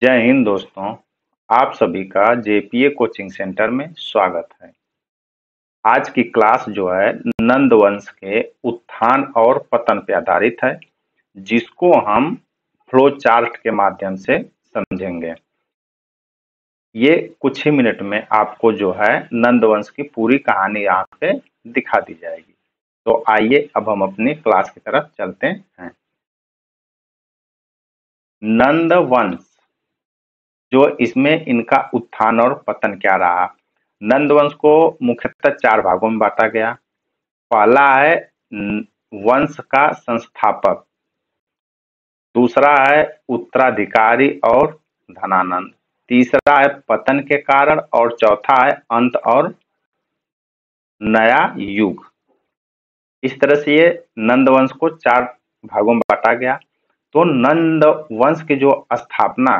जय हिंद दोस्तों। आप सभी का जेपीए कोचिंग सेंटर में स्वागत है। आज की क्लास जो है नंद वंश के उत्थान और पतन पर आधारित है, जिसको हम फ्लो चार्ट के माध्यम से समझेंगे। ये कुछ ही मिनट में आपको जो है नंद वंश की पूरी कहानी यहाँ पे दिखा दी जाएगी। तो आइए अब हम अपनी क्लास की तरफ चलते हैं। नंद वंश जो इसमें इनका उत्थान और पतन क्या रहा। नंदवंश को मुख्यतः 4 भागों में बांटा गया। पहला है वंश का संस्थापक, दूसरा है उत्तराधिकारी और धनानंद, तीसरा है पतन के कारण और चौथा है अंत और नया युग। इस तरह से ये नंदवंश को 4 भागों में बांटा गया। तो नंद वंश की जो स्थापना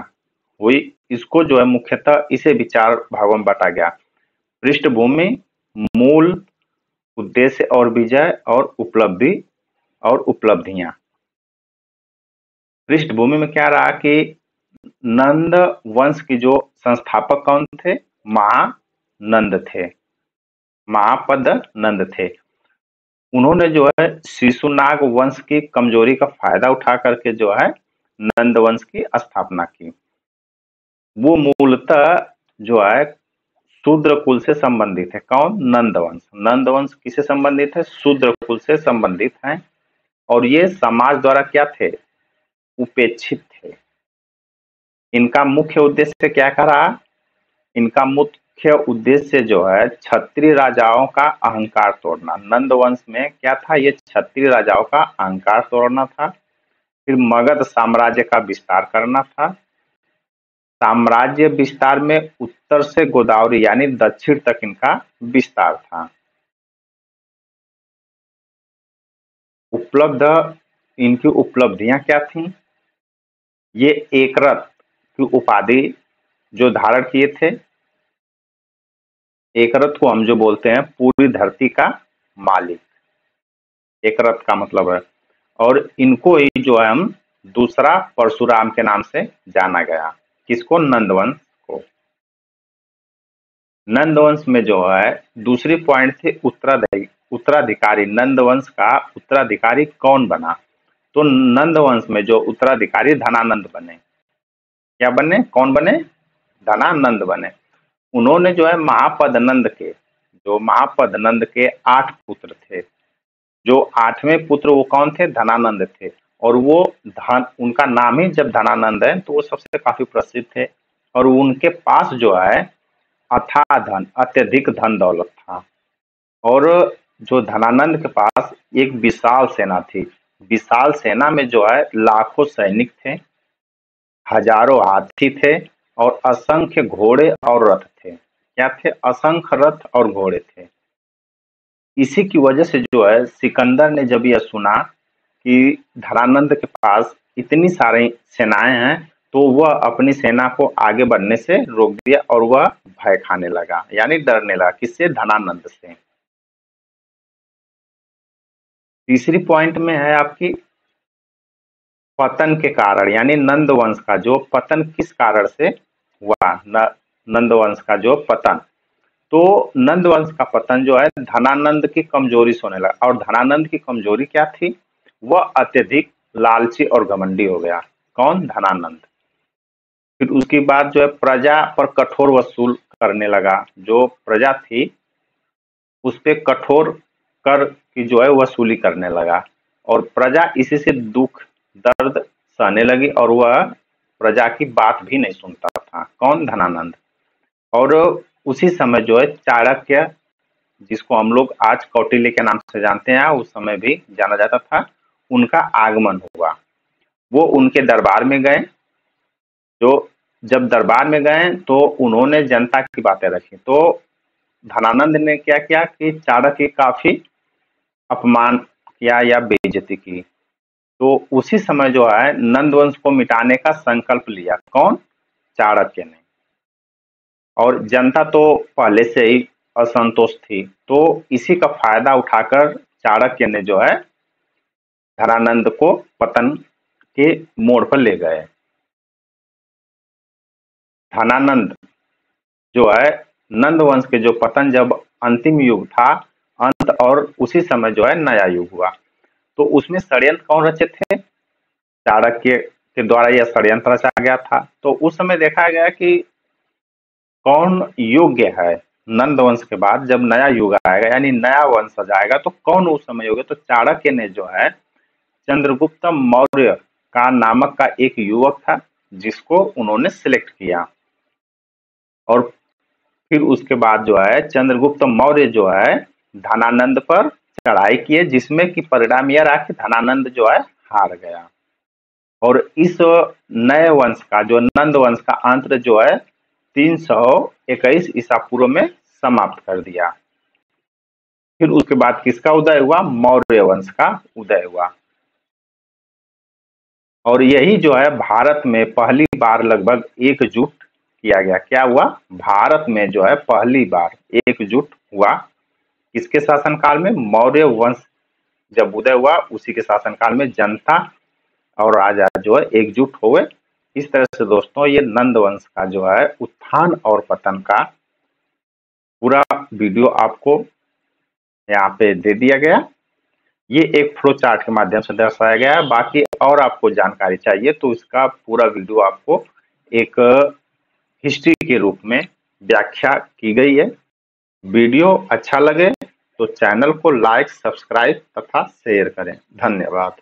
हुई, इसको जो है मुख्यतः इसे भी 4 भागों में बांटा गया। पृष्ठभूमि, मूल, उद्देश्य और विजय और उपलब्धि और उपलब्धियां। पृष्ठभूमि में क्या रहा कि नंद वंश की जो संस्थापक कौन थे? महानंद थे, महापद नंद थे। उन्होंने जो है शिशुनाग वंश की कमजोरी का फायदा उठा करके जो है नंद वंश की स्थापना की। वो मूलतः जो है शूद्र कुल से संबंधित है। कौन? नंदवंश। नंदवंश किससे संबंधित है? शूद्र कुल से संबंधित है। और ये समाज द्वारा क्या थे? उपेक्षित थे। इनका मुख्य उद्देश्य क्या करा? इनका मुख्य उद्देश्य जो है क्षत्रिय राजाओं का अहंकार तोड़ना। नंदवंश में क्या था? ये क्षत्रिय राजाओं का अहंकार तोड़ना था। फिर मगध साम्राज्य का विस्तार करना था। साम्राज्य विस्तार में उत्तर से गोदावरी यानी दक्षिण तक इनका विस्तार था। इनकी उपलब्धियां क्या थीं? ये एकरथ की उपाधि जो धारण किए थे। एकरथ को हम जो बोलते हैं पूरी धरती का मालिक, एकरथ का मतलब है। और इनको ही जो है हम दूसरा परशुराम के नाम से जाना गया। किसको? नंदवंश को। नंदवंश में जो है दूसरी पॉइंट थी उत्तराधिकारी। नंदवंश का उत्तराधिकारी कौन बना? तो नंदवंश में जो उत्तराधिकारी धनानंद बने। क्या बने? कौन बने? धनानंद बने। उन्होंने जो है महापद नंद के 8 पुत्र थे। जो 8वें पुत्र वो कौन थे? धनानंद थे। और वो उनका नाम ही जब धनानंद है तो वो सबसे काफी प्रसिद्ध थे। और उनके पास जो है अथाह धन, अत्यधिक धन दौलत था। और जो धनानंद के पास एक विशाल सेना थी। विशाल सेना में जो है लाखों सैनिक थे, हजारों हाथी थे और असंख्य घोड़े और रथ थे। क्या थे? असंख्य रथ और घोड़े थे। इसी की वजह से जो है सिकंदर ने जब यह सुना कि धनानंद के पास इतनी सारी सेनाएं हैं, तो वह अपनी सेना को आगे बढ़ने से रोक दिया और वह भय खाने लगा, यानी डरने लगा। किससे? धनानंद से। तीसरी पॉइंट में है आपकी पतन के कारण, यानी नंदवंश का जो पतन किस कारण से हुआ। नंदवंश का जो पतन, तो नंदवंश का पतन जो है धनानंद की कमजोरी से होने लगा। और धनानंद की कमजोरी क्या थी? वह अत्यधिक लालची और घमंडी हो गया। कौन? धनानंद। फिर उसके बाद जो है प्रजा पर कठोर वसूल करने लगा। जो प्रजा थी उस पे कठोर कर की जो है वसूली करने लगा। और प्रजा इसी से दुख दर्द सहने लगी और वह प्रजा की बात भी नहीं सुनता था। कौन? धनानंद। और उसी समय जो है चाणक्य, जिसको हम लोग आज कौटिल्य के नाम से जानते हैं, उस समय भी जाना जाता था, उनका आगमन हुआ। वो उनके दरबार में गए। जो जब दरबार में गए तो उन्होंने जनता की बातें रखी। तो धनानंद ने क्या किया कि चाणक्य की काफी अपमान किया या बेइज्जती की। तो उसी समय जो है नंदवंश को मिटाने का संकल्प लिया। कौन? चाणक्य ने। और जनता तो पहले से ही असंतोष थी, तो इसी का फायदा उठाकर चाणक्य ने जो है धनानंद को पतन के मोड़ पर ले गए। धनानंद जो है नंद वंश के जो पतन जब अंतिम युग था अंत, और उसी समय जो है नया युग हुआ। तो उसमें षड्यंत्र कौन रचे थे? चाणक्य के द्वारा यह षड्यंत्र रचा गया था। तो उस समय देखा गया कि कौन योग्य है नंद वंश के बाद जब नया युग आएगा यानी नया वंश जाएगा तो कौन उस समय योग्य। तो चाणक्य ने जो है चंद्रगुप्त मौर्य का नामक का एक युवक था जिसको उन्होंने सिलेक्ट किया, और फिर उसके बाद जो है चंद्रगुप्त मौर्य जो है धनानंद पर चढ़ाई किए, जिसमें कि परिणाम यह रहा कि धनानंद जो है हार गया, और इस नए वंश का जो नंद वंश का अंत जो है 321 ईसा पूर्व में समाप्त कर दिया। फिर उसके बाद किसका उदय हुआ? मौर्य वंश का उदय हुआ। और यही जो है भारत में पहली बार लगभग एकजुट किया गया। क्या हुआ? भारत में जो है पहली बार एकजुट हुआ किसके शासनकाल में? मौर्य वंश जब उदय हुआ उसी के शासनकाल में जनता और राजा जो है एकजुट हुए। इस तरह से दोस्तों ये नंद वंश का जो है उत्थान और पतन का पूरा वीडियो आपको यहाँ पे दे दिया गया। ये एक फ्लो चार्ट के माध्यम से दर्शाया गया है। बाकी और आपको जानकारी चाहिए तो इसका पूरा वीडियो आपको एक हिस्ट्री के रूप में व्याख्या की गई है। वीडियो अच्छा लगे तो चैनल को लाइक, सब्सक्राइब तथा शेयर करें। धन्यवाद।